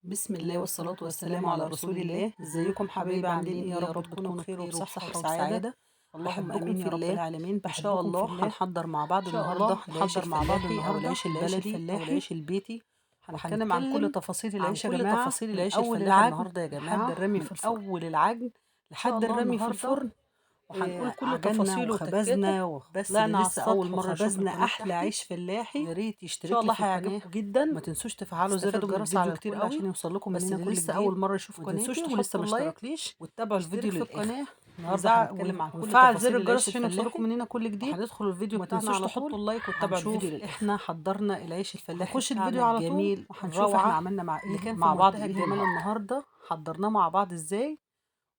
بسم الله والصلاة والسلام على رسول الله. ازيكم حبايبي؟ عاملين ايه؟ يا رب تكونوا بخير وبصحة وسعادة. اللهم امين يا رب العالمين. ان شاء الله هنحضر مع بعض النهارده العيش الفلاحي او العيش البلدي او العيش البيتي. هنتكلم عن كل تفاصيل العيش يا جماعة، من اول العجن النهارده يا لحد جماعة الرمي من في الفرن. أول العجن ان شاء لحد الله الرمي في النهارده الفرن. وهنقول كل عجنا تفاصيله وتكاته. وخبزنا بس اللي وطلعنا على لسه اول السطح مرة يشوف وخبزنا القناة أحلى بتاعتي عيش فلاحي. يا ريت إن شاء يشترك لي الله في القناة. هيعجبكم جدا. ما تنسوش تفعلوا زر تستفادوا من الجرس الفيديو على كتير الكل قوي. عشان يوصل لكم بس مننا اللي كل لسه جديد. أول مرة يشوف وما تنسوش قناتي ولسه تحطوا ما اللايك اشتركليش وتتابعوا الفيديو يشترك في للاخر. القناة النهارده هنتكلم عن كل ونفعل زر تفاصيل الجرس العيش عشان يوصلكم الفلاحي، مننا كل جديد. وهندخل الفيديو وما بتاعنا تنسوش على طول. تحطوا اللايك وتتابعوا الفيديو وهنشوف للآخر. احنا حضرنا العيش الفلاحي هنخش بتاعنا الفيديو على طول الجميل وهنشوف احنا الروعة عملنا مع اللي ايه كان في مع بعض منتهى ايه الجمال النهارده. النهارده. حضرناه مع بعض ازاي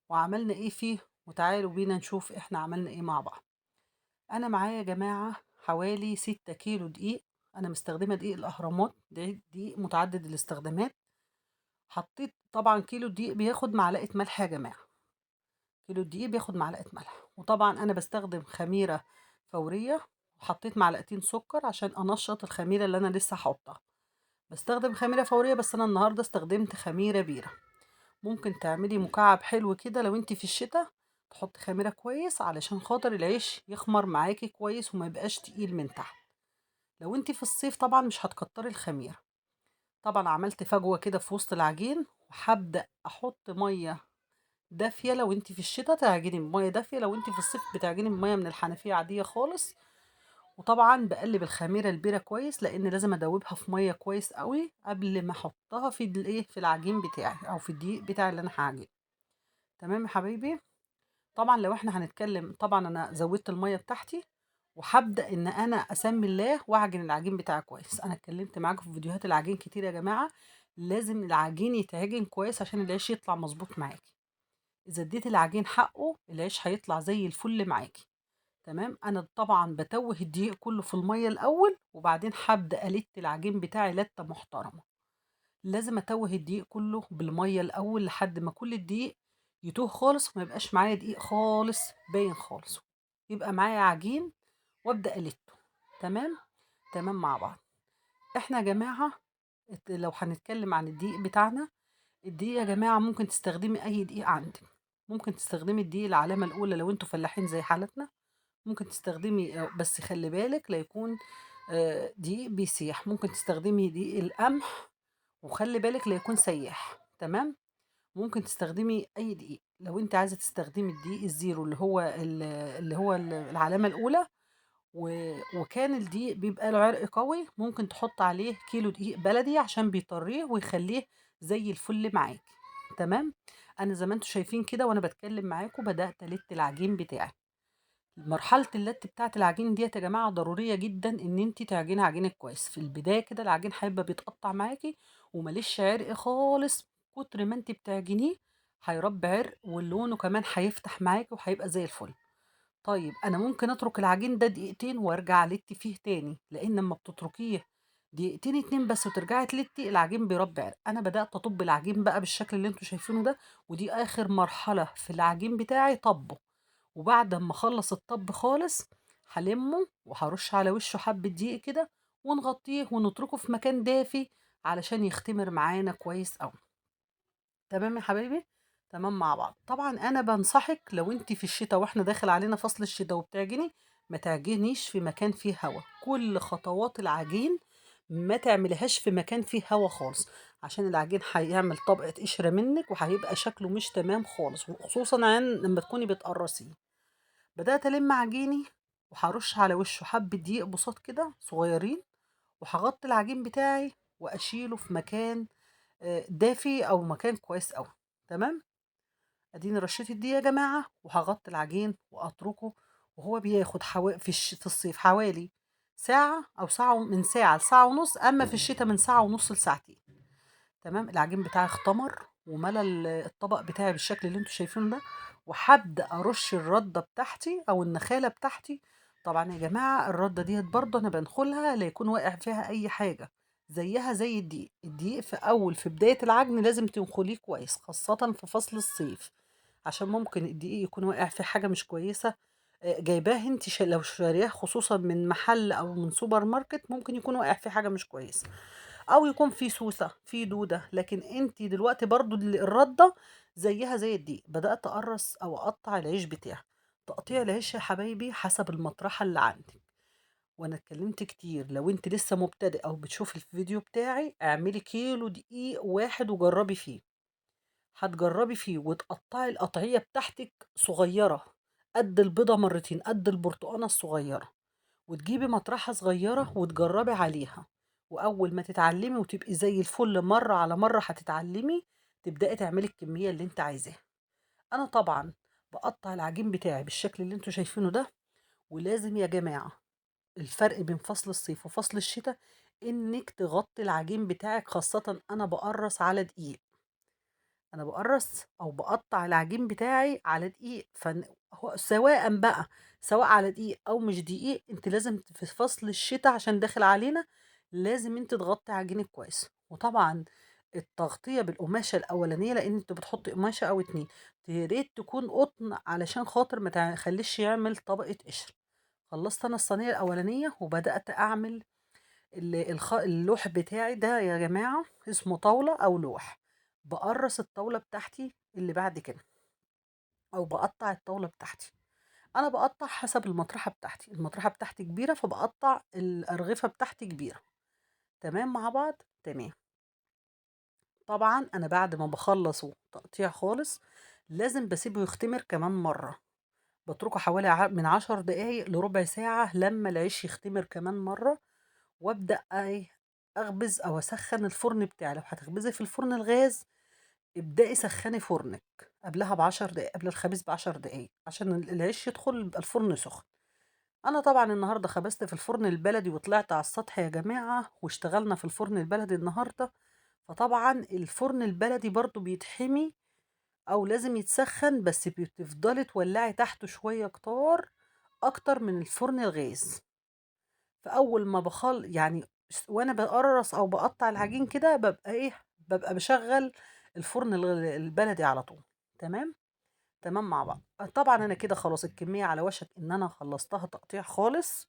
وعملنا ايه فيه، وتعالوا بينا نشوف احنا عملنا ايه مع بعض. انا معايا يا جماعة حوالي 6 كيلو دقيق. انا مستخدمة دقيق الاهرامات، دقيق متعدد الاستخدامات. حطيت طبعا كيلو دقيق بياخد معلقة ملح يا جماعة. كيلو الدقيق بياخد معلقة ملح، وطبعا أنا بستخدم خميرة فورية. وحطيت معلقتين سكر عشان أنشط الخميرة اللي أنا لسه هحطها. بستخدم خميرة فورية، بس أنا النهاردة استخدمت خميرة بيرة. ممكن تعملي مكعب حلو كده لو انتي في الشتاء، تحطي خميرة كويس علشان خاطر العيش يخمر معاكي كويس وما يبقاش تقيل من تحت. لو انتي في الصيف طبعا مش هتكتري الخميرة. طبعا عملت فجوة كده في وسط العجين، وهبدأ أحط مية دافية. لو انت في الشتاء تعجني بمية دافية، لو انت في الصيف بتعجني بمية من الحنفية عادية خالص. وطبعا بقلب الخميرة البيرة كويس، لان لازم ادوبها في مية كويس قوي قبل ما احطها في الايه في العجين بتاعي او في الدقيق بتاعي اللي انا هعجنه. تمام يا حبايبي. طبعا لو احنا هنتكلم، طبعا انا زودت المية بتاعتي، وهبدأ ان انا اسمي الله واعجن العجين بتاعي كويس. انا اتكلمت معاكم في فيديوهات العجين كتير يا جماعة. لازم العجين يتعجن كويس عشان العيش يطلع مظبوط معاكي. إذا اديتِ العجين حقه، العيش هيطلع زي الفل معاكِ. تمام. أنا طبعًا باتوّه الدقيق كله في المَيّة الأول، وبعدين هابدأ ألِت العجين بتاعي لَتّة محترمة. لازم أتوّه الدقيق كله بالمَيّة الأول لحد ما كل الدقيق يتوه خالص، وما يبقاش معايا دقيق خالص باين خالص. يبقى معايا عجين وأبدأ ألِتّه. تمام. تمام مع بعض. إحنا يا جماعة لو هنتكلم عن الدقيق بتاعنا، الدقيق يا جماعة ممكن تستخدمي أي دقيق عندك. ممكن تستخدمي الدقيق العلامة الأولى لو انتوا فلاحين زي حالتنا. ممكن تستخدمي بس خلي بالك لا يكون دقيق بيسيح. ممكن تستخدمي دقيق القمح، وخلي بالك لا يكون سياح. تمام. ممكن تستخدمي أي دقيق. لو انت عايزة تستخدمي الدقيق الزيرو اللي هو العلامة الأولى، وكان الدقيق بيبقى له عرق قوي، ممكن تحط عليه كيلو دقيق بلدي عشان بيطريه ويخليه زي الفل معاك. تمام. انا زي ما انتم شايفين كده وانا بتكلم معاكم بدأت الت العجين بتاعي. مرحلة اللت بتاعة العجين ديت يا جماعة ضرورية جدا ان انت تعجني عجينك كويس. في البداية كده العجين هيبقى بيتقطع معاكي ومليش عرق خالص. كتر ما انت بتعجنيه هيربي عرق، ولونه كمان هيفتح معاكي وهيبقى زي الفل. طيب أنا ممكن أترك العجين ده دقيقتين وأرجع ألِتّ فيه تاني، لإن أمّا بتتركيه دقيقتين 2 بس وترجعي تلِتّي العجين بيربّي عرق. أنا بدأت أطُب العجين بقى بالشكل اللي أنتم شايفينه ده، ودي آخر مرحلة في العجين بتاعي طَبّه. وبعد أمّا أخلّص الطَبّ خالص هالِمّه وهارُش على وشه حبّة دقيق كده، ونغطّيه ونتركه في مكان دافي علشان يختمر معانا كويس أوي. تمام يا حبايبي. تمام مع بعض. طبعا انا بنصحك لو انت في الشتاء واحنا داخل علينا فصل الشتاء وبتعجني، ما تعجنيش في مكان فيه هوا. كل خطوات العجين ما تعملهاش في مكان فيه هوا خالص، عشان العجين هيعمل طبقة قشرة منك وهيبقى شكله مش تمام خالص، وخصوصا لما تكوني بتقرصيه. بدأت ألم عجيني وهرش على وشه حبة دقيق بساط كده صغيرين، وهغطي العجين بتاعي وأشيله في مكان دافي أو مكان كويس أوي. تمام. اديني رشيت الدقيق يا جماعه، وهغطي العجين واتركه. وهو بياخد في الصيف حوالي ساعه او ساعه، من ساعه لساعه ونص. اما في الشتاء من ساعه ونص لساعتين. تمام. العجين بتاعي اختمر وملى الطبق بتاعي بالشكل اللي انتوا شايفينه ده. وهبدا ارش الرده بتاعتي او النخاله بتاعتي. طبعا يا جماعه الرده ديت برضه انا بنخلها لا يكون واقع فيها اي حاجه. زيها زي الدقيق. الدقيق في بدايه العجن لازم تنخليه كويس، خاصه في فصل الصيف، عشان ممكن الدقيق يكون واقع في حاجه مش كويسه. جايباه انت لو شارياه خصوصا من محل او من سوبر ماركت، ممكن يكون واقع في حاجه مش كويسه. أو يكون في سوسة في دودة، لكن انت دلوقتي برضو الردة زيها زي الدقيق. بدأت أقرص أو أقطع العيش بتاعي. تقطيع العيش يا حبايبي حسب المطرحة اللي عندك. وانا اتكلمت كتير، لو انت لسه مبتدئ او بتشوف الفيديو بتاعي اعملي كيلو دقيق واحد وجربي فيه. هتجربي فيه وتقطعي القطعية بتاعتك صغيرة، قد البيضة مرتين، قد البرتقانة الصغيرة، وتجيبي مطرحة صغيرة وتجربي عليها. وأول ما تتعلمي وتبقي زي الفل مرة على مرة هتتعلمي، تبدأي تعملي الكمية اللي انت عايزاها. أنا طبعا بقطع العجين بتاعي بالشكل اللي انتوا شايفينه ده. ولازم يا جماعة، الفرق بين فصل الصيف وفصل الشتاء انك تغطي العجين بتاعك، خاصة انا بقرص على دقيق. انا بقرص او بقطع العجين بتاعي على دقيق، سواء بقى سواء على دقيق او مش دقيق، انت لازم في فصل الشتاء عشان داخل علينا لازم انت تغطي عجينك كويس. وطبعا التغطية بالقماشة الأولانية، لأن انت بتحطي قماشة أو اتنين، يا ريت تكون قطن علشان خاطر ما تخليش يعمل طبقة قشر. خلصت أنا الصينية الأولانية وبدأت أعمل اللوح بتاعي ده يا جماعة، اسمه طاولة أو لوح. بقرص الطاولة بتاعتي اللي بعد كده، أو بقطع الطاولة بتاعتي. أنا بقطع حسب المطرحة بتاعتي، المطرحة بتاعتي كبيرة فبقطع الأرغفة بتاعتي كبيرة. تمام مع بعض تمام. طبعا أنا بعد ما بخلصه تقطيع خالص لازم بسيبه يختمر كمان مرة. بتركه حوالي من 10 دقايق لربع ساعة لما العيش يختمر كمان مرة. وابدا اخبز او اسخن الفرن بتاعي. لو هتخبزي في الفرن الغاز، ابدأي سخني فرنك قبلها ب10 دقايق، قبل الخبيز ب10 دقايق، عشان العيش يدخل يبقى الفرن سخن. انا طبعا النهارده خبزت في الفرن البلدي وطلعت على السطح يا جماعة واشتغلنا في الفرن البلدي النهارده. فطبعا الفرن البلدي برضو بيتحمي او لازم يتسخن، بس بتفضلي تولعي تحته شوية كتار اكتر من الفرن الغاز. فأول ما يعني وأنا باقرّص أو باقطّع العجين كده بابقى باشغّل الفرن البلدي على طول. تمام، تمام مع بعض. طبعًا أنا كده خلاص الكمية على وشك إن أنا خلّصتها تقطيع خالص.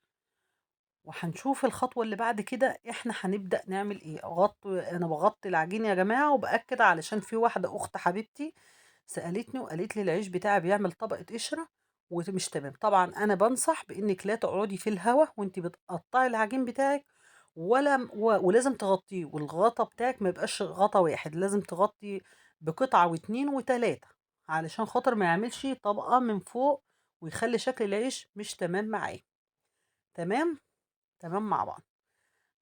وهنشوف الخطوة اللي بعد كده إحنا هنبدأ نعمل إيه. أنا باغطّي العجين يا جماعة وبأكّد، علشان في واحدة أخت حبيبتي سألتني وقالت لي العيش بتاعي بيعمل طبقة قشرة مش تمام. طبعًا أنا بانصح بإنِّك لا تقعدي في الهوا وأنتِ بتقطّعي العجين بتاعِك، ولا م و ولازم تغطّيه، والغطا بتاعِك ما يبقاش غطا واحد، لازم تغطّي بقطعة و2 و3 علشان خاطر ما يعملش طبقة من فوق ويخلّي شكل العيش مش تمام معايا. تمام، تمام مع بعض.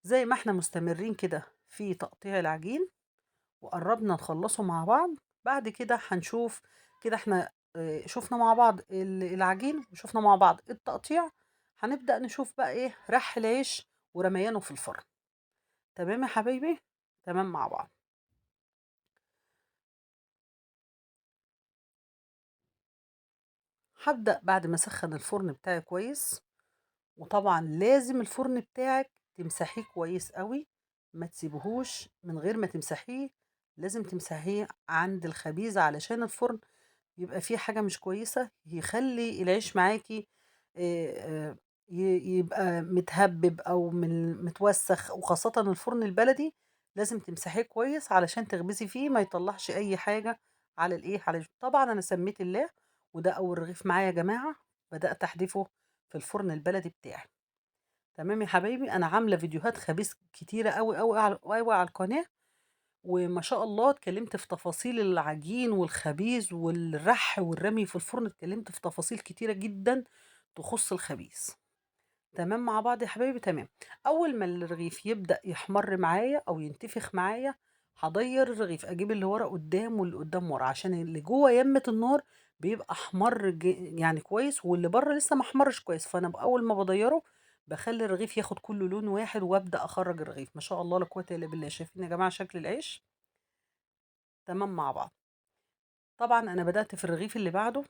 زي ما إحنا مستمرين كده في تقطيع العجين وقرّبنا نخلّصه مع بعض، بعد كده هنشوف كده إحنا شُفنا مع بعض العجين وشُفنا مع بعض التقطيع. هنبدأ نشوف بقى إيه رَح العيش ورميانه في الفرن. تمام يا حبايبي؟ تمام مع بعض. هابدأ بعد ما أسخّن الفرن بتاعي كويس. وطبعًا لازم الفرن بتاعِك تمسحيه كويس أوي، ما تسيبيهوش من غير ما تمسحيه. لازم تمسحيه عند الخبيزة علشان الفرن يبقى فيه حاجة مش كويسة، يخلّي العيش معاكِ آآ ي يبقى متهبِّب أو متوسّخ. وخاصةً الفرن البلدي لازم تمسحيه كويس علشان تخبزي فيه ما يطلّعش أي حاجة على على طبعًا أنا سمّيت الله. وده أول رغيف معايا يا جماعة، بدأت أحدفه في الفرن البلدي بتاعي. تمام يا حبايبي. أنا عاملة فيديوهات خبيز كتيرة أوي، أوي على القناة. وما شاء الله اتكلمت في تفاصيل العجين والخبيز والرَّح والرمي في الفرن، اتكلمت في تفاصيل كتيرة جدًا تخُص الخبيز. تمام مع بعض يا حبايبي؟ تمام. أول ما الرغيف يبدأ يحمَر معايا أو ينتفخ معايا، هاضيّر الرغيف، أجيب اللي ورا قدّام واللي قدّام ورا، عشان اللي جوّه يَمّة النار بيبقى أحمَر يعني كويس، واللي برّه لسه ما احمرش كويس. فأنا أول ما باضيّره باخلّي الرغيف ياخد كُلّه لون واحد وأبدأ أخرّج الرغيف. ما شاء الله لا قوة إلا بالله. شايفين يا جماعة شكل العيش؟ تمام مع بعض. طبعًا أنا بدأت في الرغيف اللي بعده.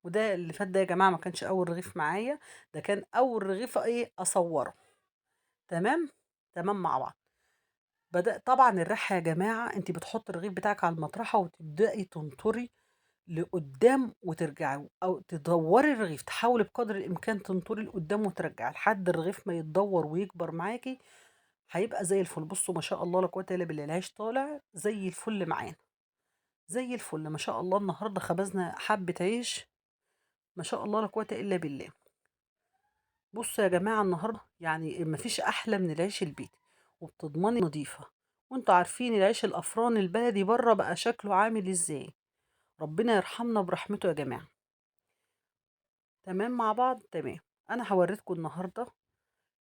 وده اللي فات ده يا جماعة ما كانش أول رغيف معايا، ده كان أول رغيف أصوّره. تمام، تمام مع بعض. طبعًا الرِّحة يا جماعة أنتِ بتحطّي الرغيف بتاعِك على المطرحة وتبدئي تنطُري لقدّام وترجعي، أو تدوّري الرغيف، تحاولي بقدر الإمكان تنطُري لقدّام وترجعي لحد الرغيف ما يتدوّر ويكبر معاكِ. هيبقى زي الفل. بصوا ما شاء الله لا قوة الا بالله، العيش طالع زي الفل معانا، زي الفل ما شاء الله. النهارده خبزنا حبة عيش ما شاء الله لا قوة الا بالله. بصوا يا جماعة النهارده يعني مفيش أحلى من العيش البيتي، وبتضمني نضيفة. وانتوا عارفين العيش الأفران البلدي بره بقى شكله عامل ازاي. ربنا يرحمنا برحمته يا جماعة. تمام مع بعض تمام. أنا هوريتكم النهارده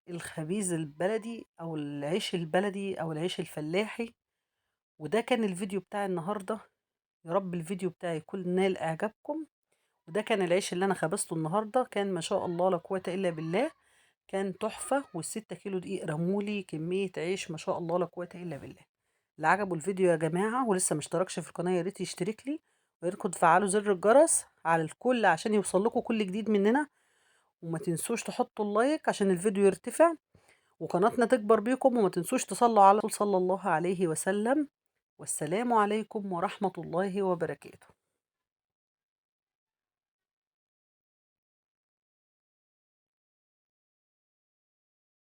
الخبيز البلدي أو العيش البلدي أو العيش الفلاحي، وده كان الفيديو بتاعي النهارده. يا رب الفيديو بتاعي يكون نال إعجابكم. وده كان العيش اللي أنا خبزته النهارده، كان ما شاء الله لا قوة إلا بالله، كان تحفة. وال6 كيلو دقيق رمولي كمية عيش ما شاء الله لا قوة إلا بالله. اللي عجبه الفيديو يا جماعة ولسه مشتركش في القناة يا ريت يشترك لي، ويا ريتكم تفعلوا زر الجرس على الكل عشان يوصل لكم كل جديد مننا. وما تنسوش تحطوا اللايك عشان الفيديو يرتفع وقناتنا تكبر بيكم. وما تنسوش تصلوا على الرسول صلى الله عليه وسلم. والسلام عليكم ورحمة الله وبركاته.